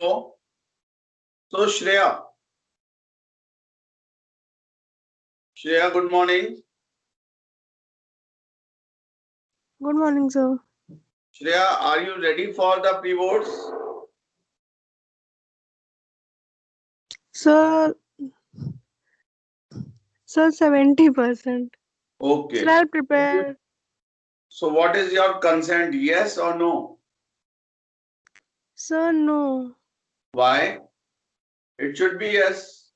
So Shreya, good morning. Good morning, sir. Shreya, are you ready for the pre-boards? Sir, 70%. Okay. Sir, I'll prepare. So what is your consent? Yes or no? Sir, no. Why? It should be yes.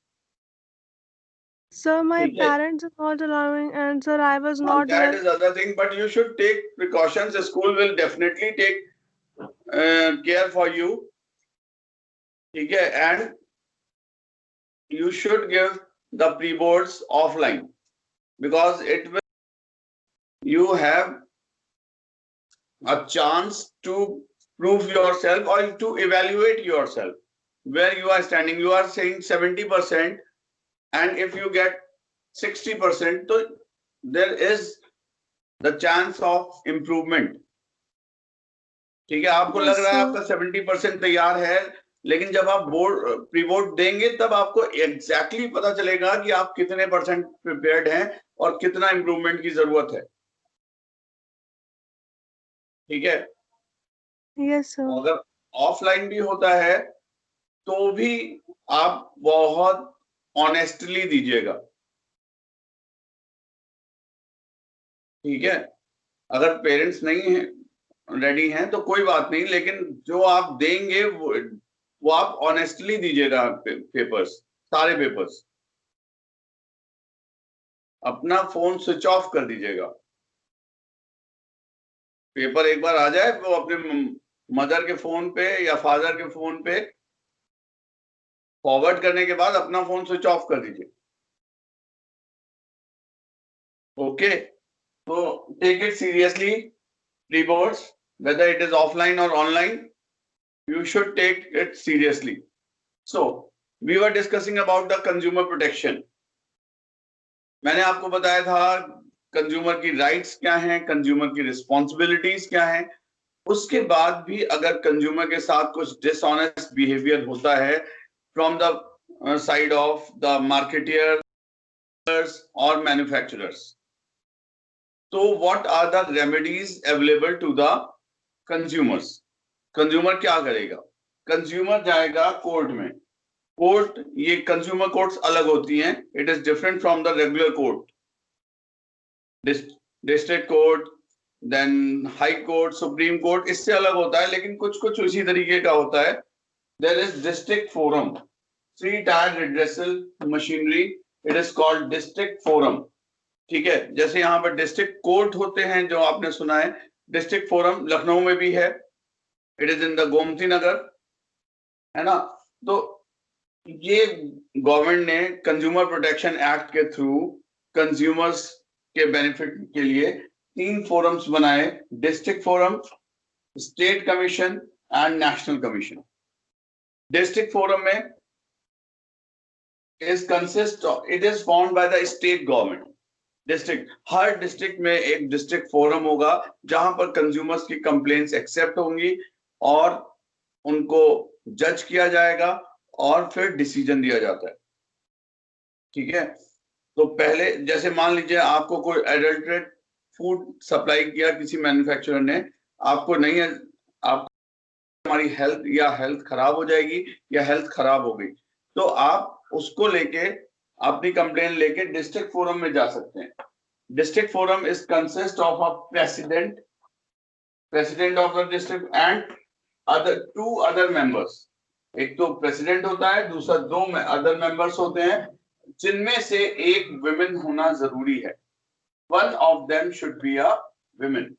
Sir, my ठीक है? parents are not allowing, and sir, I was not That well. is other thing, but you should take precautions. The school will definitely take care for you. ठीक है? And you should give the pre-boards offline because it will. You have a chance to prove yourself or to evaluate yourself where you are standing. You are saying 70%, and if you get 60%, so there is the chance of improvement. ठीक है, आपको लग Yes, रहा है sir. आपका 70% तैयार है, लेकिन जब आप बोर्ड प्री बोर्ड देंगे तब आपको एग्जैक्टली पता चलेगा कि आप कितने परसेंट प्रिपेयर्ड हैं और कितना इंप्रूवमेंट की जरूरत है. ठीक है. Yes, sir. अगर ऑफलाइन भी होता है तो भी आप बहुत ऑनेस्टली दीजिएगा. ठीक है. अगर पेरेंट्स नहीं है रेडी हैं तो कोई बात नहीं, लेकिन जो आप देंगे वो आप ऑनेस्टली दीजिएगा. पेपर्स, सारे पेपर्स. अपना फोन स्विच ऑफ कर दीजिएगा. पेपर एक बार आ जाए वो अपने मदर के फोन पे या फादर के फोन पे फॉरवर्ड करने के बाद अपना फोन स्विच ऑफ कर दीजिए. ओके. तो take it seriously. Pre boards, whether it is offline or online, you should take it seriously. So we were discussing about the consumer protection. मैंने आपको बताया था कंज्यूमर की राइट्स क्या हैं, कंज्यूमर की रिस्पॉन्सिबिलिटीज क्या हैं. उसके बाद भी अगर कंज्यूमर के साथ कुछ डिसऑनेस्ट बिहेवियर होता है from the side of the marketeers और मैन्युफैक्चरर्स, तो what are the remedies available to the consumers. Consumer क्या करेगा? कंज्यूमर जाएगा कोर्ट में. कोर्ट, ये कंज्यूमर कोर्ट्स अलग होती हैं. It is different from the regular court. District court, then high court, supreme court, इससे अलग होता है, लेकिन कुछ कुछ उसी तरीके का होता है. There is district forum, 3 tier redressal machinery. It is called district forum. ठीक है. जैसे यहाँ पर डिस्ट्रिक्ट कोर्ट होते हैं जो आपने सुना है, डिस्ट्रिक्ट फोरम लखनऊ में भी है. It is in the Gomti Nagar, है ना. तो ये गवर्नमेंट ने कंज्यूमर प्रोटेक्शन एक्ट के थ्रू कंज्यूमर्स के बेनिफिट के लिए 3 फोरम्स बनाए. District forum, state commission and national commission. District forum में it is formed by the state government. District, हर डिस्ट्रिक्ट में एक डिस्ट्रिक्ट फोरम होगा जहां पर कंज्यूमर्स की कंप्लेंट्स एक्सेप्ट होंगी और उनको जज किया जाएगा और फिर डिसीजन दिया जाता है. ठीक है. तो पहले जैसे मान लीजिए आपको कोई एडल्ट्रेट फूड सप्लाई किया किसी मैन्युफैक्चरर ने, आपको नहीं है, आप हमारी हेल्थ खराब हो जाएगी या हेल्थ खराब हो गई, तो आप उसको लेके अपनी कंप्लेन लेके डिस्ट्रिक्ट फोरम में जा सकते हैं. District forum is consist of a president of the district and two other members. एक तो प्रेसिडेंट होता है, दूसरा 2 अदर मेंबर्स होते हैं, जिनमें से एक विमेन होना जरूरी है. One of them should be a women.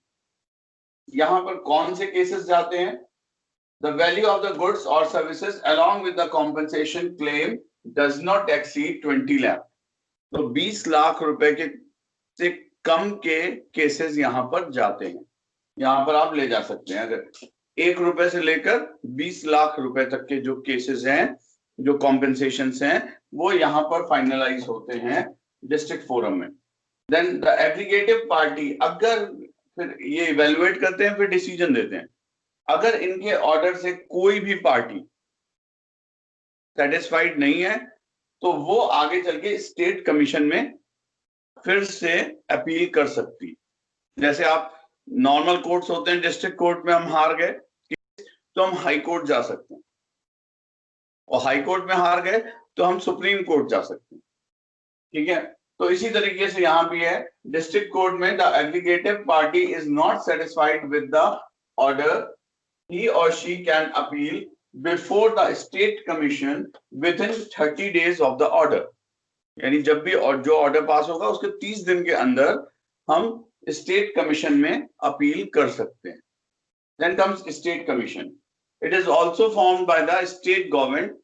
यहां पर कौन से केसेस जाते हैं? The value of the goods और services along with the compensation claim does not exceed 20 lakh. तो 20 लाख रुपए के से कम के केसेस यहां पर जाते हैं. यहां पर आप ले जा सकते हैं. अगर 1 रुपए से लेकर 20 लाख रुपए तक के जो केसेस हैं, जो कॉम्पेंसेशन हैं, वो यहाँ पर फाइनलाइज होते हैं डिस्ट्रिक्ट फोरम में. देन द एग्रीगेटिव पार्टी, अगर फिर ये इवेलुएट करते हैं, फिर डिसीजन देते हैं. अगर इनके ऑर्डर से कोई भी पार्टी सेटिस्फाइड नहीं है तो वो आगे चल के स्टेट कमीशन में फिर से अपील कर सकती। जैसे आप नॉर्मल कोर्ट्स होते हैं, डिस्ट्रिक्ट कोर्ट में हम हार गए तो हम हाई कोर्ट जा सकते हैं, और हाई कोर्ट में हार गए तो हम सुप्रीम कोर्ट जा सकते हैं। ठीक है, तो इसी तरीके से यहाँ भी है, डिस्ट्रिक्ट कोर्ट में the aggregative party is not satisfied with the order, he or she can appeal before the state commission within 30 days of the order। यानी जब भी और जो ऑर्डर पास होगा उसके 30 दिन के अंदर हम स्टेट कमीशन में अपील कर सकते हैं। Then comes state commission. It is also formed by the state government.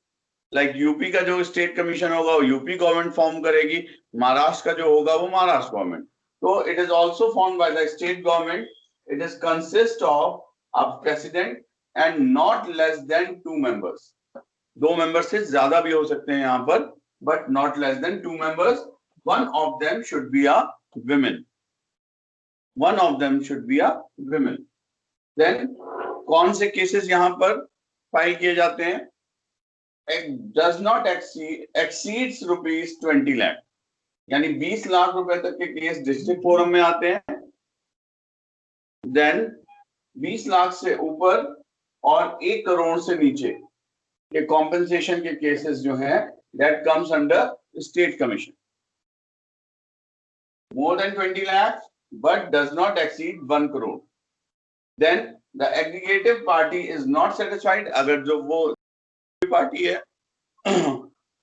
Like UP का जो स्टेट कमीशन होगा वो यूपी गवर्नमेंट फॉर्म करेगी, महाराष्ट्र का जो होगा वो महाराष्ट्र गवर्नमेंट। तो it is also form by the state government. It is consist of a president and not less then 2 members। 2 members से ज्यादा भी हो सकते हैं यहाँ पर, but not less then 2 members। One of them should be a women। One of them should be a women। Then कौन से केसेस यहाँ पर फाइल किए जाते हैं? Does not exceeds ₹20 lakh, यानी 20 लाख रुपए तक के केस डिस्ट्रिक्ट फोरम में आते हैं। देन 20 लाख से ऊपर और 1 करोड़ से नीचे के कॉम्पेंसेशन के केसेस जो हैं, that comes under state commission. More than 20 lakh but does not exceed 1 crore, then the aggregative party is not satisfied। अगर जो वो पार्टी है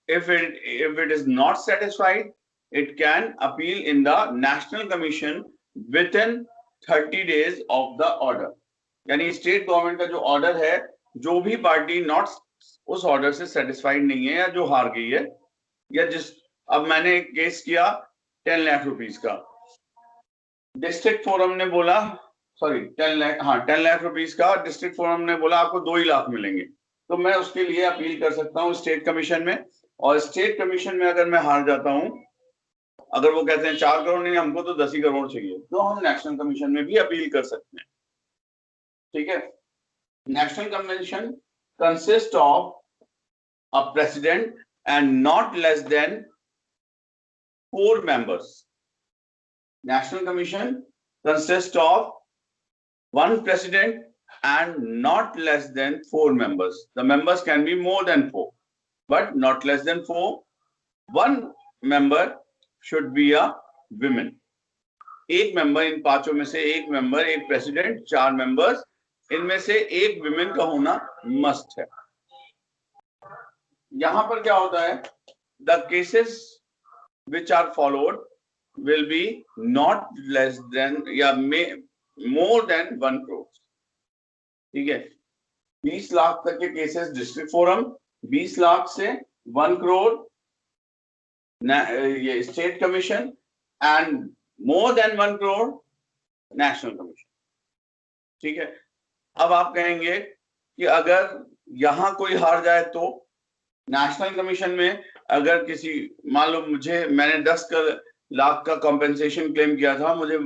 if it is not satisfied, it can appeal in the national commission within 30 days of the order। यानी state government का जो order है, जो भी पार्टी नॉट उस ऑर्डर से सेटिस्फाइड नहीं है या जो हार गई है, या जिस अब मैंने एक केस किया 10 लाख रुपीस का, डिस्ट्रिक्ट फोरम ने बोला सॉरी 10 लाख, हाँ 10 लाख रुपीस का, डिस्ट्रिक्ट फोरम ने बोला आपको 2 ही लाख मिलेंगे, तो मैं उसके लिए अपील कर सकता हूँ स्टेट कमीशन में। और स्टेट कमीशन में अगर मैं हार जाता हूँ, अगर वो कहते हैं 4 करोड़ नहीं हमको तो 10 ही करोड़ चाहिए, तो हम नेशनल कमीशन में भी अपील कर सकते हैं। ठीक है, national commission consist of a president and not less then 4 members। National commission consist of 1 president and not less than 4 members। The members can be more than 4, but not less than 4। 1 member should be a women। 1 member, इन पांचों में से 1 member, 1 president, 4 members, इनमें से 1 women का होना must है। यहां पर क्या होता है, the cases which are followed will be not less than या more than 1 crore। ठीक है, 20 लाख तक के केसेस डिस्ट्रिक्ट फोरम, 20 लाख से 1 करोड़ ये state commission, and more than 1 crore national commission. ठीक है, अब आप कहेंगे कि अगर यहां कोई हार जाए तो नेशनल कमीशन में अगर किसी, मान लो मैंने 10 लाख का कॉम्पेंसेशन क्लेम किया था, मुझे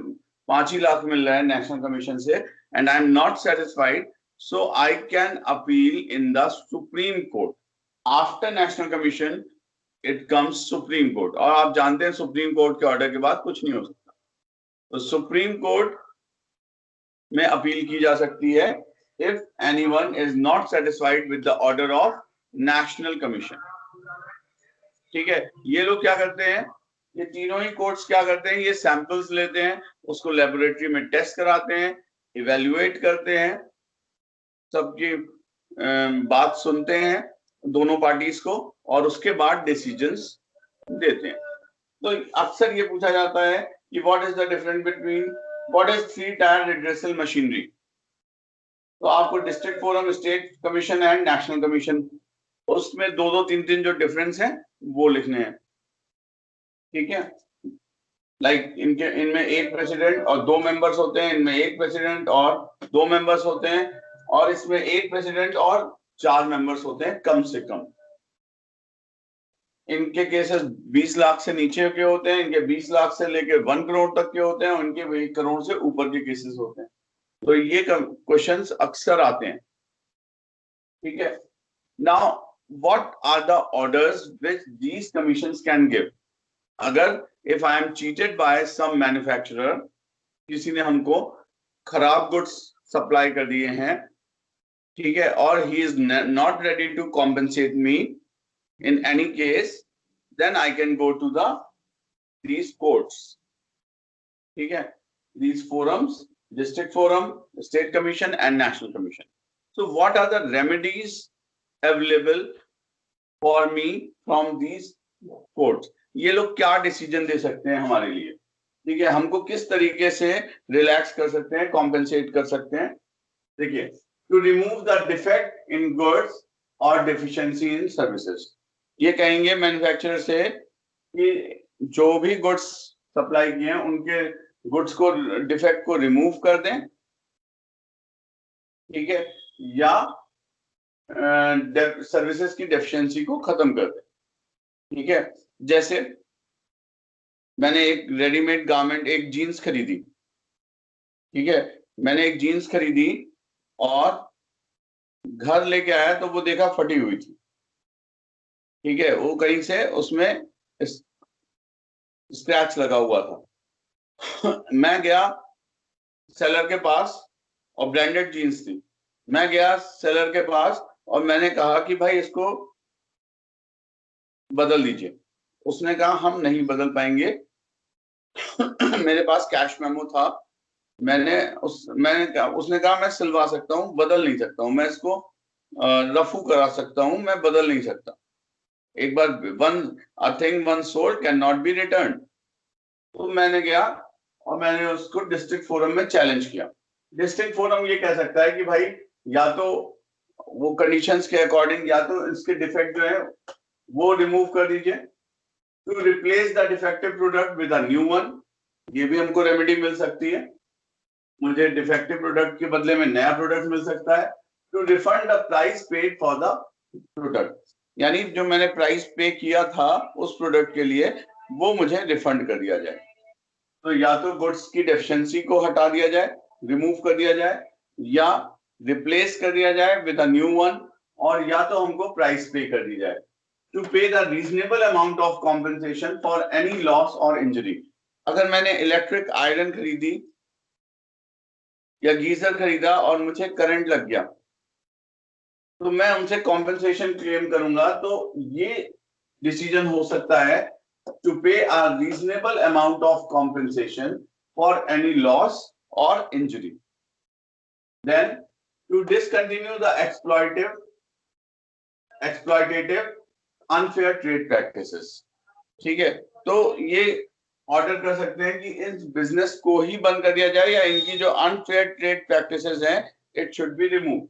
5 ही लाख मिल रहा है नेशनल कमीशन से, and I am not satisfied, so I can appeal in the Supreme Court। After National Commission, it comes Supreme Court। और आप जानते हैं सुप्रीम कोर्ट के ऑर्डर के बाद कुछ नहीं हो सकता, तो सुप्रीम कोर्ट में अपील की जा सकती है if anyone is not satisfied with the order of National Commission। ठीक है, ये लोग क्या करते हैं, ये तीनों ही कोर्ट्स क्या करते हैं, ये सैंपल्स लेते हैं, उसको लेबोरेटरी में टेस्ट कराते हैं, इवेल्युएट करते हैं, सबकी बात सुनते हैं दोनों पार्टीज को, और उसके बाद डिसीजंस देते हैं। तो अक्सर ये पूछा जाता है कि what is the difference between, what is 3 tier redressal machinery. तो आपको district forum, state commission and national commission, उसमें 2-2, 3-3 जो डिफरेंस है वो लिखने हैं। ठीक है, इनमें 1 प्रेसिडेंट और 2 मेंबर्स होते हैं, इनमें 1 प्रेसिडेंट और 2 मेंबर्स होते हैं, और इसमें 1 प्रेसिडेंट और 4 मेंबर्स होते हैं कम से कम। इनके केसेस 20 लाख से नीचे के होते हैं, इनके 20 लाख से लेकर 1 करोड़ तक के होते हैं, और इनके 1 करोड़ से ऊपर के केसेस होते हैं। तो ये क्वेश्चंस अक्सर आते हैं। ठीक है, now what are the orders which these commissions can give? अगर if I am cheated by some manufacturer, किसी ने हमको खराब गुड्स सप्लाई कर दिए हैं, ठीक है, और he is not ready to compensate me in any case, then I can go to these courts, ठीक है, these forums, district forum, state commission and national commission. So what are the remedies available for me from these courts? ये लोग क्या decision दे सकते हैं हमारे लिए, ठीक है, हमको किस तरीके से रिलैक्स कर सकते हैं, कॉम्पेंसेट कर सकते हैं. देखिए, to remove the defect in goods और डेफिशिएंसी इन सर्विसेज, ये कहेंगे मैन्युफैक्चरर से कि जो भी गुड्स सप्लाई किए हैं उनके गुड्स को, डिफेक्ट को रिमूव कर दें, ठीक है, या सर्विसेज की डेफिशिएंसी को खत्म कर दें, ठीक है. जैसे मैंने एक रेडीमेड गारमेंट, एक जीन्स खरीदी, ठीक है, मैंने एक जीन्स खरीदी और घर लेके आया तो वो देखा फटी हुई थी, ठीक है, वो कहीं से उसमें स्क्रैच लगा हुआ था. मैं गया सेलर के पास और ब्रांडेड जीन्स थी, मैं गया सेलर के पास और मैंने कहा कि भाई इसको बदल दीजिए. उसने कहा हम नहीं बदल पाएंगे. मेरे पास कैश मेमो था, उसने कहा मैं सिलवा सकता हूँ, बदल नहीं सकता हूँ, मैं इसको रफू करा सकता हूँ, मैं बदल नहीं सकता. एक बार a thing once sold cannot be returned. तो मैंने गया और मैंने उसको डिस्ट्रिक्ट फोरम में चैलेंज किया. डिस्ट्रिक्ट फोरम ये कह सकता है कि भाई या तो वो कंडीशंस के अकॉर्डिंग या तो इसके डिफेक्ट जो है वो रिमूव कर दीजिए. To replace the defective product with a new one, ये भी हमको रेमेडी मिल सकती है, मुझे डिफेक्टिव प्रोडक्ट के बदले में नया प्रोडक्ट मिल सकता है. To refund the price paid for the product, यानी जो मैंने प्राइस पे किया था उस प्रोडक्ट के लिए वो मुझे रिफंड कर दिया जाए. तो या तो गुड्स की डेफिशिएंसी को हटा दिया जाए, रिमूव कर दिया जाए, या रिप्लेस कर दिया जाए विद अ न्यू वन, और या तो हमको प्राइस पे कर दी जाए. टू पे the reasonable amount of compensation for any loss और इंजरी. अगर मैंने इलेक्ट्रिक आयरन खरीदी या गीजर खरीदा और मुझे करंट लग गया तो मैं उनसे कॉम्पेंसेशन क्लेम करूंगा. तो ये डिसीजन हो सकता है to pay a reasonable amount of compensation for any loss or injury. Then to discontinue the exploitative unfair trade practices, ठीक है, तो ये ऑर्डर कर सकते हैं कि इस बिजनेस को ही बंद कर दिया जाए या इनकी जो अनफेयर ट्रेड प्रैक्टिसेस हैं it should be remove.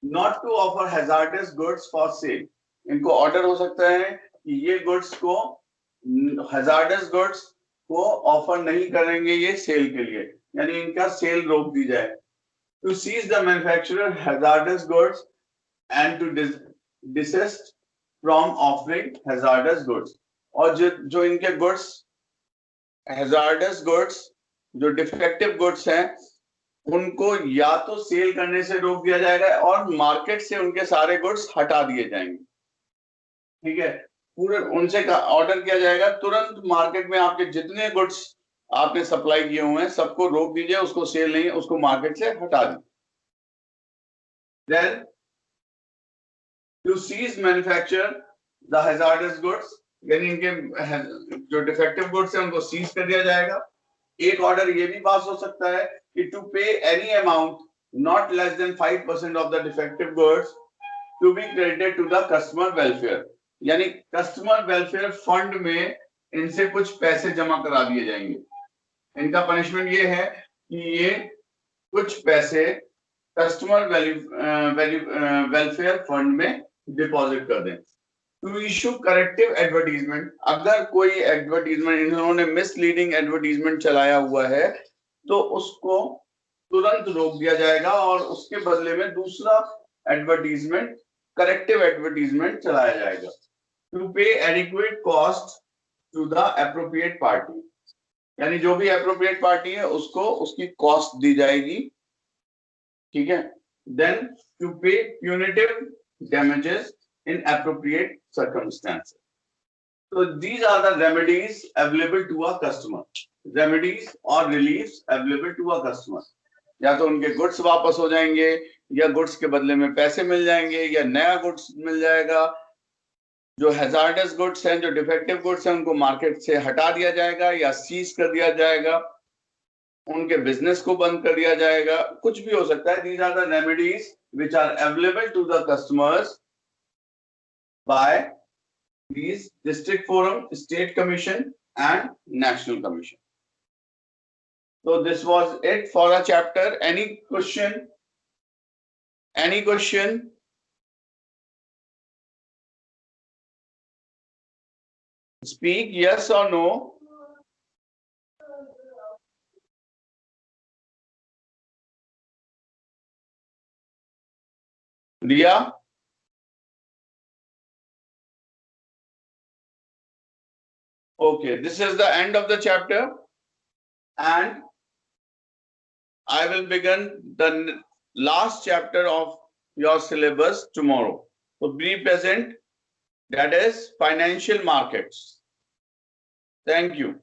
Not to offer hazardous goods for sale, इनको ऑर्डर हो सकता है कि ये गुड्स को, हैजार्डस गुड्स को ऑफर नहीं करेंगे ये सेल के लिए, यानी इनका सेल रोक दी जाए. To cease the manufacturer hazardous goods and to desist from offering hazardous goods, और जो इनके गुड्स हैजार्डस गुड्स, जो डिफेक्टिव गुड्स हैं, उनको या तो सेल करने से रोक दिया जाएगा और मार्केट से उनके सारे गुड्स हटा दिए जाएंगे, ठीक है. पूरे उनसे ऑर्डर किया जाएगा तुरंत मार्केट में आपके जितने गुड्स आपने सप्लाई किए हुए हैं सबको रोक दीजिए, उसको सेल नहीं, उसको मार्केट से हटा दीजिए. Then to cease manufacture the hazardous goods, यानी इनके जो डिफेक्टिव गुड्स हैं उनको सीज कर दिया जाएगा. एक ऑर्डर ये भी पास हो सकता है कि to pay any amount not less than 5% of the defective goods to be credited to the customer welfare, यानी कस्टमर वेलफेयर फंड में इनसे कुछ पैसे जमा करा दिए जाएंगे. इनका पनिशमेंट ये है कि ये कुछ पैसे कस्टमर वेलफेयर फंड में डिपॉजिट कर दें. टू इशू करेक्टिव एडवर्टीजमेंट, अगर कोई एडवर्टीजमेंट इन्होंने मिसलीडिंग एडवर्टीजमेंट चलाया हुआ है तो उसको तुरंत रोक दिया जाएगा और उसके बदले में दूसरा एडवर्टीजमेंट, करेक्टिव एडवर्टीजमेंट चलाया जाएगा. To pay adequate cost to the appropriate party, यानी जो भी एप्रोप्रिएट पार्टी है उसको उसकी कॉस्ट दी जाएगी, ठीक है. देन टू पे punitive damages in appropriate circumstances. So these are the remedies available to a customer. Remedies or reliefs available to a customer. या तो उनके गुड्स वापस हो जाएंगे, या गुड्स के बदले में पैसे मिल जाएंगे, या नया गुड्स मिल जाएगा, जो हैजार्डस गुड्स हैं, जो डिफेक्टिव गुड्स हैं, उनको मार्केट से हटा दिया जाएगा या सीज कर दिया जाएगा, उनके बिजनेस को बंद कर दिया जाएगा, कुछ भी हो सकता है. These are the remedies which are available to the customers by these district forum, state commission and national commission. So this was it for the chapter. Any question? Any question? Speak yes or no. Riya? Okay, this is the end of the chapter, and I will begin the last chapter of your syllabus tomorrow. So be present. That is financial markets. Thank you.